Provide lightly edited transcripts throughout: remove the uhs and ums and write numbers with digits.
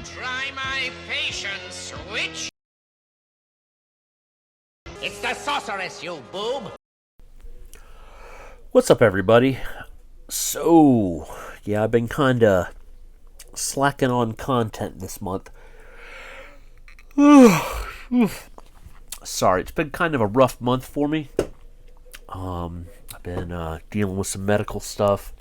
Try my patience, witch. It's the sorceress, you boob. What's up, everybody? So, yeah, I've been kinda slacking on content this month. Sorry, it's been kind of a rough month for me. I've been dealing with some medical stuff.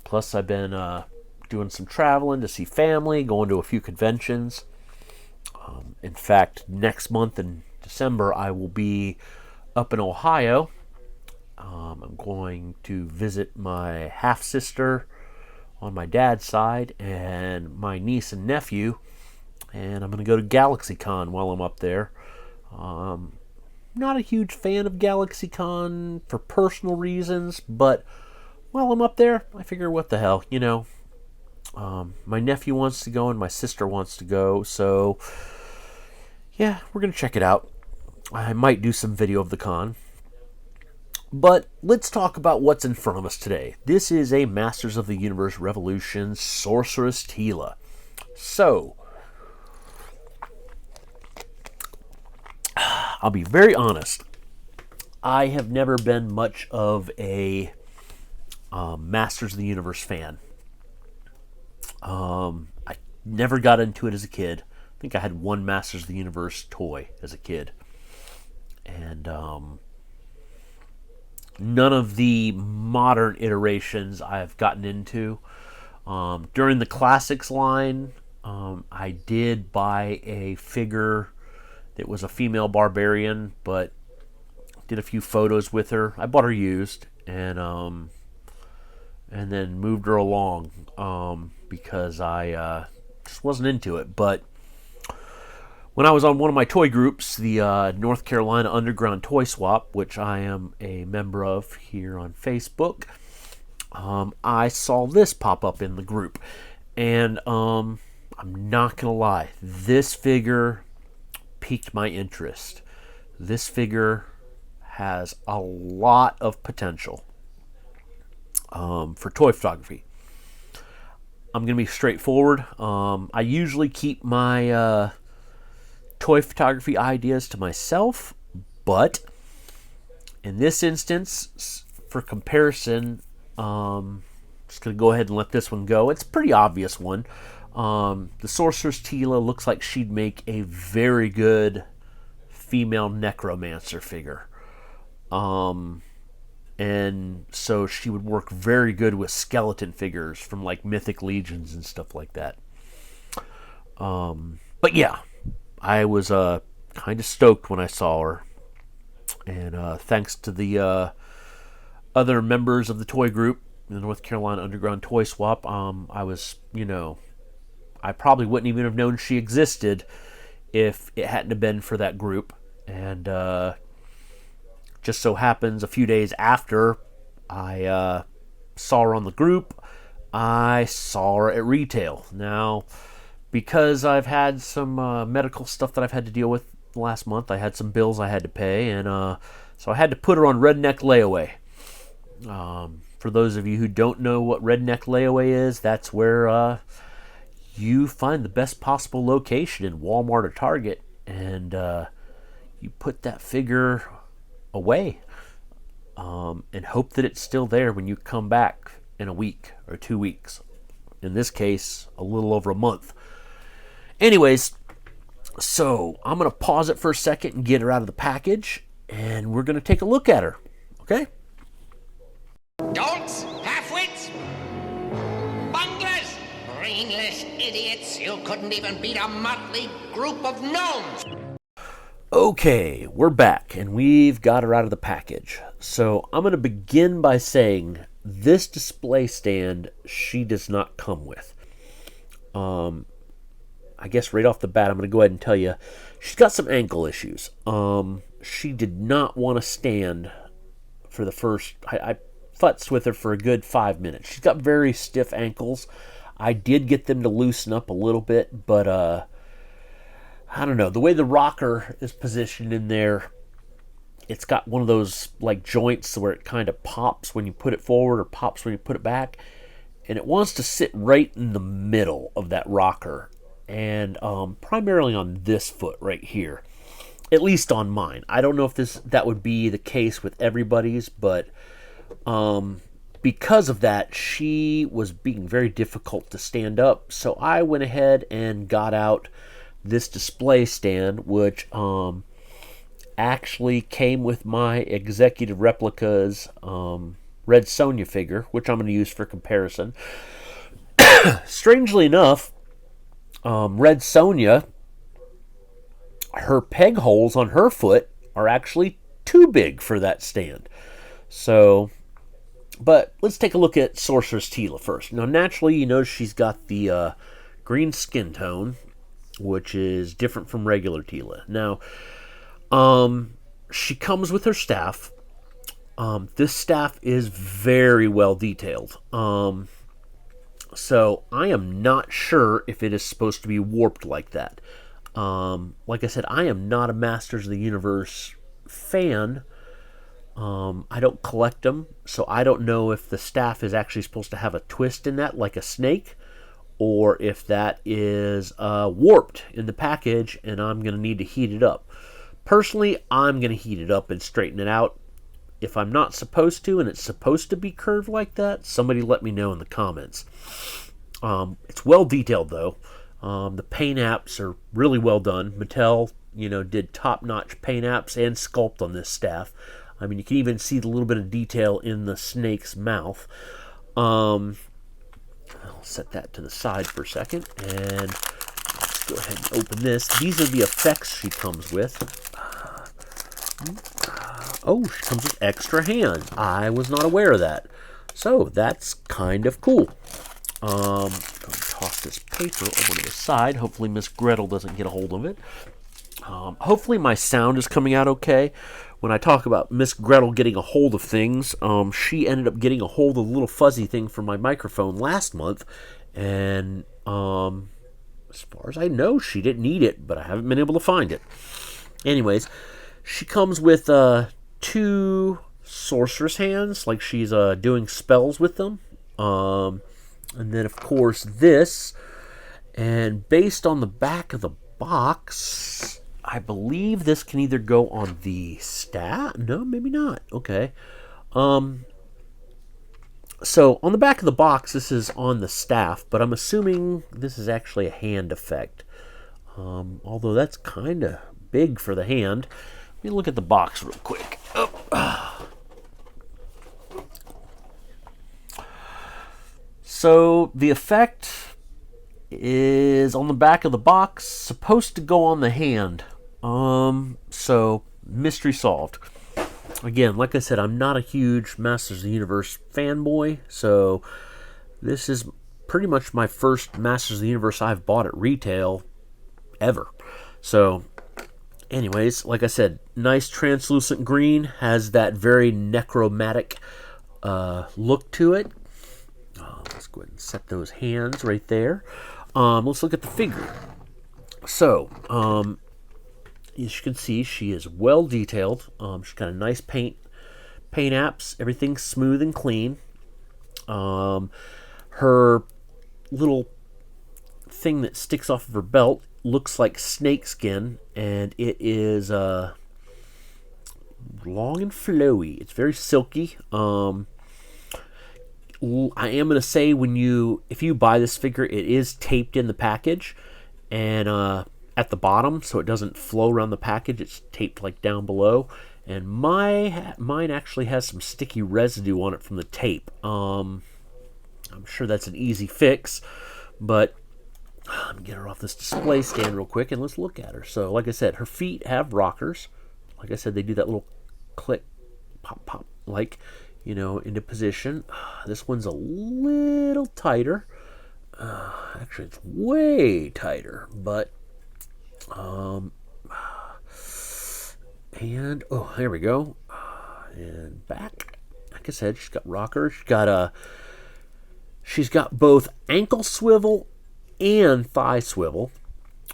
Plus, I've been doing some traveling to see family, going to a few conventions. In fact, next month in December, I will be up in Ohio. I'm going to visit my half-sister on my dad's side and my niece and nephew. And I'm going to go to GalaxyCon while I'm up there. Not a huge fan of GalaxyCon for personal reasons, but while I'm up there, I figure what the hell, you know. My nephew wants to go and my sister wants to go, so yeah, we're going to check it out. I might do some video of the con. But let's talk about what's in front of us today. This is a Masters of the Universe Revolution Sorceress Teela. So, I'll be very honest. I have never been much of a Masters of the Universe fan. I never got into it as a kid. I think I had one Masters of the Universe toy as a kid. And none of the modern iterations I've gotten into. During the Classics line, I did buy a figure that was a female barbarian, but did a few photos with her. I bought her used, and then moved her along because I just wasn't into it. But when I was on one of my toy groups, the North Carolina Underground Toy Swap, which I am a member of here on Facebook, I saw this pop up in the group. And I'm not going to lie, this figure piqued my interest. This figure has a lot of potential for toy photography. I'm going to be straightforward. I usually keep my toy photography ideas to myself, but in this instance, for comparison, just going to go ahead and let this one go. It's a pretty obvious one. The Sorceress Teela looks like she'd make a very good female Necromancer figure. And so she would work very good with skeleton figures from like Mythic Legions and stuff like that. But yeah, I was kind of stoked when I saw her. And thanks to the other members of the toy group, the North Carolina Underground Toy Swap, I was, I probably wouldn't even have known she existed if it hadn't have been for that group. And just so happens a few days after I saw her on the group, I saw her at retail. Now, because I've had some medical stuff that I've had to deal with last month, I had some bills I had to pay, and so I had to put her on redneck layaway. For those of you who don't know what redneck layaway is, that's where you find the best possible location in Walmart or Target, and you put that figure away and hope that it's still there when you come back in a week or 2 weeks. In this case, a little over a month. Anyways, so I'm going to pause it for a second and get her out of the package, and we're going to take a look at her. Okay? Dolts, half-wits, bunglers, brainless idiots. You couldn't even beat a motley group of gnomes. Okay, we're back, and we've got her out of the package. So I'm going to begin by saying this display stand she does not come with. I guess right off the bat, I'm going to go ahead and tell you, she's got some ankle issues. She did not want to stand for the first... I futzed with her for a good 5 minutes. She's got very stiff ankles. I did get them to loosen up a little bit, but I don't know. The way the rocker is positioned in there, it's got one of those like joints where it kind of pops when you put it forward or pops when you put it back. And it wants to sit right in the middle of that rocker. and primarily on this foot right here, at least on mine. I don't know if that would be the case with everybody's, but because of that, she was being very difficult to stand up. So I went ahead and got out this display stand, which actually came with my Executive Replicas Red Sonja figure, which I'm going to use for comparison. Strangely enough, Red Sonja, her peg holes on her foot are actually too big for that stand. So, but let's take a look at Sorceress Teela first. Now, naturally, you notice she's got the green skin tone, which is different from regular Teela. Now, she comes with her staff. This staff is very well detailed. So I am not sure if it is supposed to be warped like that. Like I said, I am not a Masters of the Universe fan. I don't collect them, so I don't know if the staff is actually supposed to have a twist in that, like a snake, or if that is warped in the package and I'm going to need to heat it up. Personally, I'm going to heat it up and straighten it out. If I'm not supposed to, and it's supposed to be curved like that, somebody let me know in the comments. It's well detailed, though. The paint apps are really well done. Mattel, did top-notch paint apps and sculpt on this staff. I mean, you can even see the little bit of detail in the snake's mouth. I'll set that to the side for a second, and let's go ahead and open this. These are the effects she comes with. Oh, she comes with extra hands. I was not aware of that. So, that's kind of cool. I'm going to toss this paper over to the side. Hopefully Miss Gretel doesn't get a hold of it. Hopefully my sound is coming out okay. When I talk about Miss Gretel getting a hold of things, she ended up getting a hold of the little fuzzy thing from my microphone last month. And as far as I know, she didn't need it, but I haven't been able to find it. Anyways, she comes with 2 sorceress hands, like she's doing spells with them. And then, of course, this. And based on the back of the box, I believe this can either go on the staff. No, maybe not. Okay. So, on the back of the box, this is on the staff, but I'm assuming this is actually a hand effect. Although that's kind of big for the hand. Let me look at the box real quick. Oh. So the effect is on the back of the box, supposed to go on the hand. So mystery solved. Again, like I said, I'm not a huge Masters of the Universe fanboy, so this is pretty much my first Masters of the Universe I've bought at retail ever. So anyways, like I said, nice translucent green, has that very necromantic look to it. Let's go ahead and set those hands right there. Let's look at the figure. So, as you can see, she is well detailed. She's got a nice paint apps. Everything's smooth and clean. Her little thing that sticks off of her belt looks like snake skin, and it is long and flowy. It's very silky. I am going to say if you buy this figure, it is taped in the package and at the bottom, so it doesn't flow around the package. It's taped like down below, and mine actually has some sticky residue on it from the tape. I'm sure that's an easy fix, but let me get her off this display stand real quick and let's look at her. So, like I said, her feet have rockers. Like I said, they do that little click, pop, pop, like, into position. This one's a little tighter. Actually, it's way tighter, but and there we go. And back. Like I said, she's got rockers. She's got both ankle swivel and thigh swivel.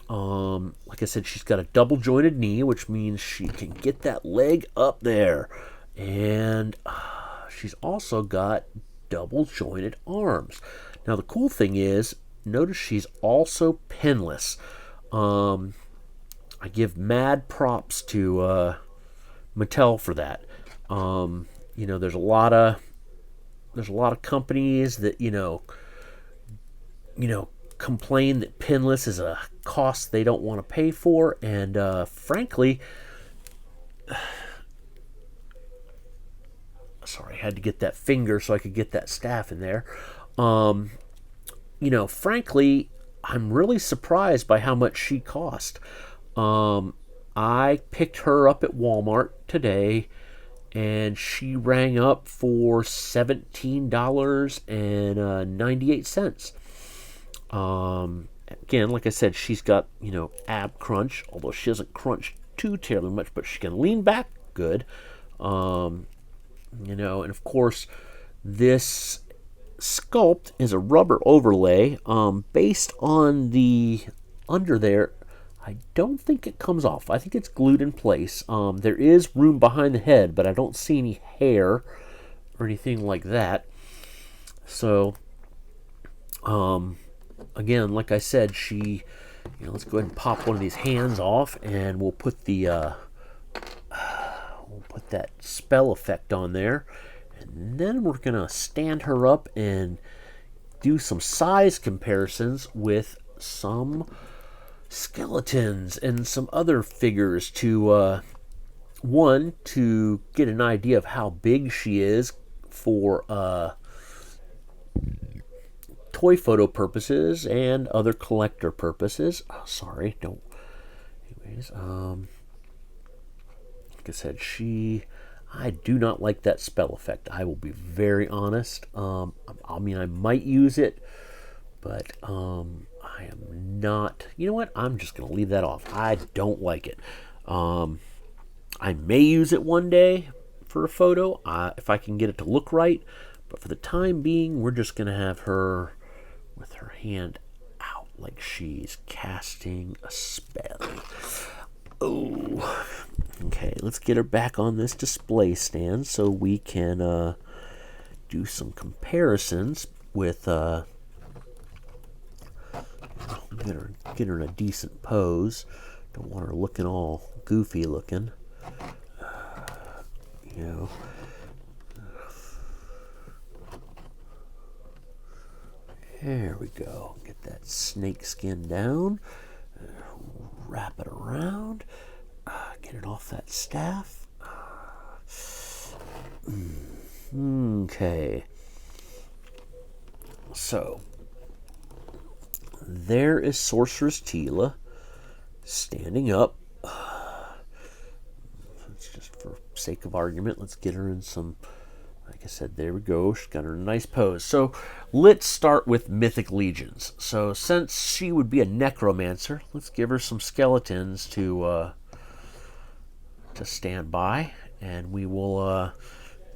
Like I said, she's got a double jointed knee, which means she can get that leg up there, and she's also got double jointed arms. Now the cool thing is notice she's also pinless. I give mad props to Mattel for that. There's a lot of companies that complain that pinless is a cost they don't want to pay for, and frankly, sorry, I had to get that finger so I could get that staff in there. Frankly, I'm really surprised by how much she cost. I picked her up at Walmart today, and she rang up for $17.98. Again, like I said, she's got, ab crunch, although she doesn't crunch too terribly much, but she can lean back good. And of course, this sculpt is a rubber overlay based on the under there. I don't think it comes off. I think it's glued in place. There is room behind the head, but I don't see any hair or anything like that. So, again, like I said, let's go ahead and pop one of these hands off, and we'll put that spell effect on there. And then we're going to stand her up and do some size comparisons with some skeletons and some other figures to get an idea of how big she is for toy photo purposes and other collector purposes. Anyways, like I said, I do not like that spell effect. I will be very honest. I might use it, but I am not. You know what? I'm just going to leave that off. I don't like it. I may use it one day for a photo if I can get it to look right. But for the time being, we're just going to have her with her hand out like she's casting a spell. Oh, okay. Let's get her back on this display stand so we can do some comparisons with. Get her in a decent pose. Don't want her looking all goofy looking. There we go. Get that snake skin down. Wrap it around. Get it off that staff. Okay. So, there is Sorceress Teela standing up. It's just for sake of argument. Let's get her in some, like I said, there we go. She's got her nice pose. So let's start with Mythic Legions. So since she would be a Necromancer, let's give her some skeletons to stand by. And we will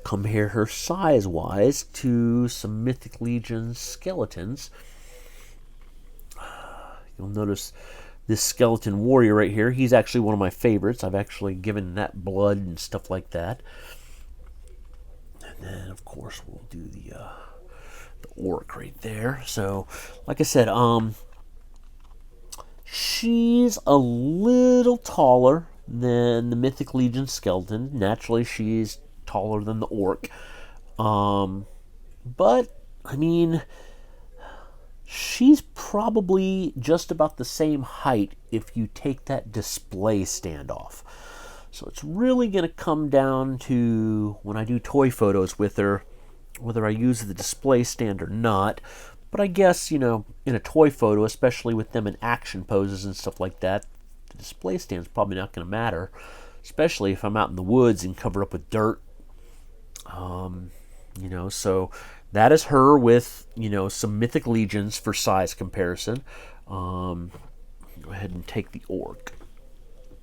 compare her size-wise to some Mythic Legion skeletons. You'll notice this skeleton warrior right here. He's actually one of my favorites. I've actually given that blood and stuff like that. And then, of course, we'll do the orc right there. So, like I said, she's a little taller than the Mythic Legion skeleton. Naturally, she's taller than the orc. But, I mean, she's probably just about the same height if you take that display stand off. So it's really going to come down to, when I do toy photos with her, whether I use the display stand or not. But I guess, in a toy photo, especially with them in action poses and stuff like that, the display stand's probably not going to matter, especially if I'm out in the woods and covered up with dirt. So that is her with, some Mythic Legions for size comparison. Go ahead and take the orc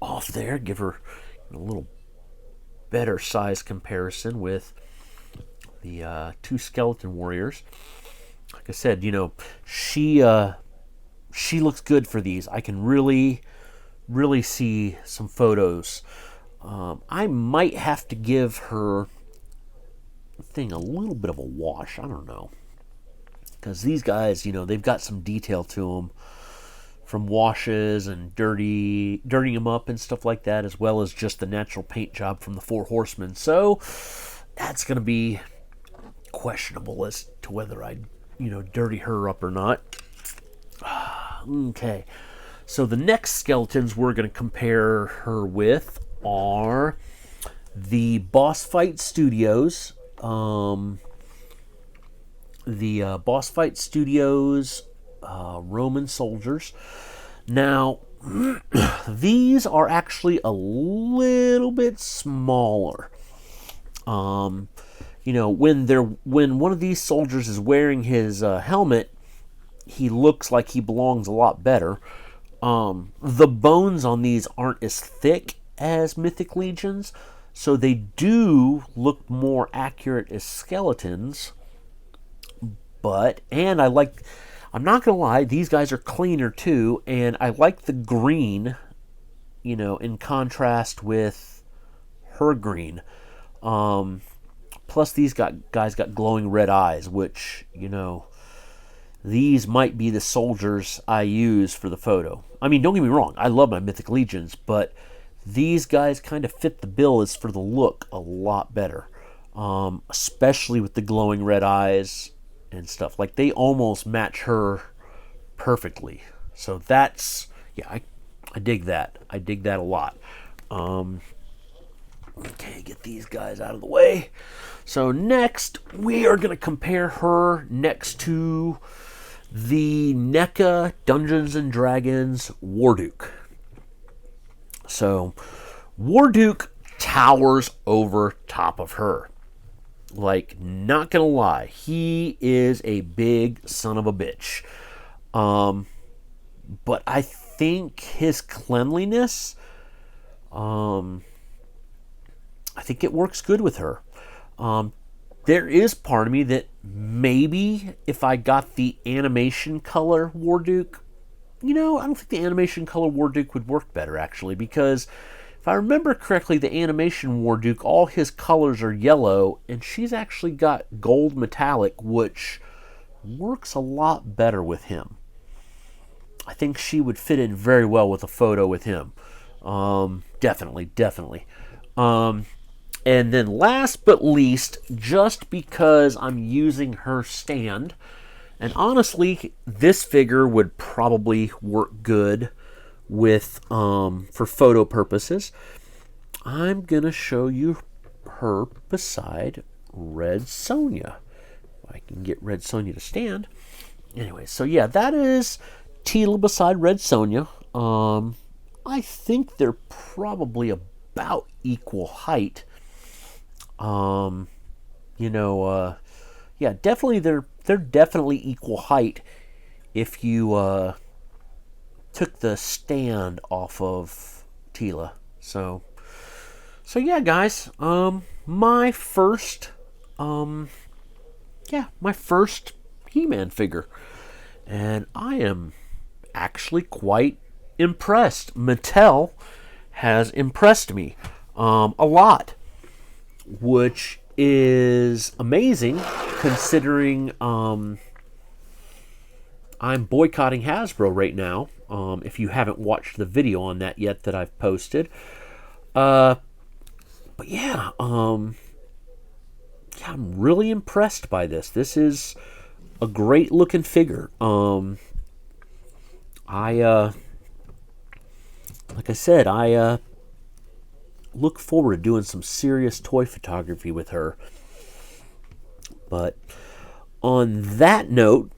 off there. Give her a little better size comparison with the two skeleton warriors. Like I said, she looks good for these. I can really see some photos. I might have to give her thing a little bit of a wash. I don't know. because these guys, they've got some detail to them from washes and dirtying them up and stuff like that, as well as just the natural paint job from the Four Horsemen. So that's going to be questionable as to whether I'd, dirty her up or not. Okay, so the next skeletons we're going to compare her with are the Boss Fight Studios. Roman soldiers. Now, these are actually a little bit smaller. When one of these soldiers is wearing his helmet, he looks like he belongs a lot better. The bones on these aren't as thick as Mythic Legions, so they do look more accurate as skeletons. I'm not going to lie, these guys are cleaner too, and I like the green, in contrast with her green. Plus these guys got glowing red eyes, which, these might be the soldiers I use for the photo. I mean, don't get me wrong, I love my Mythic Legions, but these guys kind of fit the bill as for the look a lot better. Especially with the glowing red eyes and stuff. Like, they almost match her perfectly. So that's, I dig that. I dig that a lot. Okay, get these guys out of the way. So next, we are going to compare her next to the NECA Dungeons & Dragons Warduke. So, Warduke towers over top of her. Like, not gonna lie, he is a big son of a bitch. But I think his cleanliness, I think it works good with her. There is part of me that maybe if I got the animation color Warduke, I don't think the animation color Warduke would work better, actually, because if I remember correctly, the animation Warduke, all his colors are yellow, and she's actually got gold metallic, which works a lot better with him. I think she would fit in very well with a photo with him. Definitely. And then last but least, just because I'm using her stand, and honestly, this figure would probably work good with for photo purposes, I'm gonna show you her beside Red Sonja. If I can get Red Sonja to stand. Anyway, so yeah, that is Teela beside Red Sonja. I think they're probably about equal height. Yeah, definitely they're definitely equal height if you took the stand off of Teela. So yeah, guys, my first He-Man figure, and I am actually quite impressed. Mattel has impressed me a lot, which is amazing considering I'm boycotting Hasbro right now. If you haven't watched the video on that yet that I've posted. But yeah, I'm really impressed by this. This is a great looking figure. Like I said, I look forward to doing some serious toy photography with her. But on that note,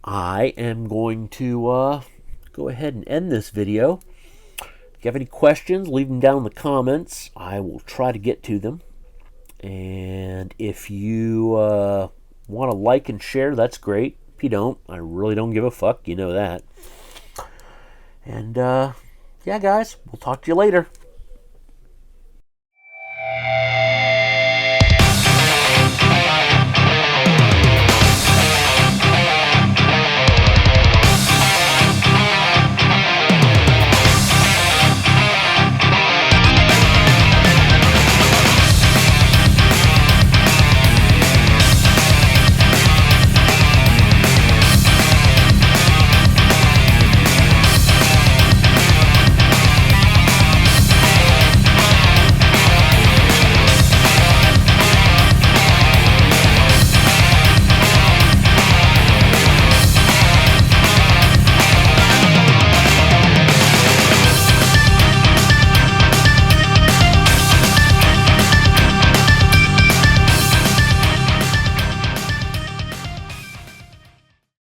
I am going to go ahead and end this video. If you have any questions, leave them down in the comments. I will try to get to them. And if you want to like and share, that's great. If you don't, I really don't give a fuck. You know that. And yeah, guys, we'll talk to you later.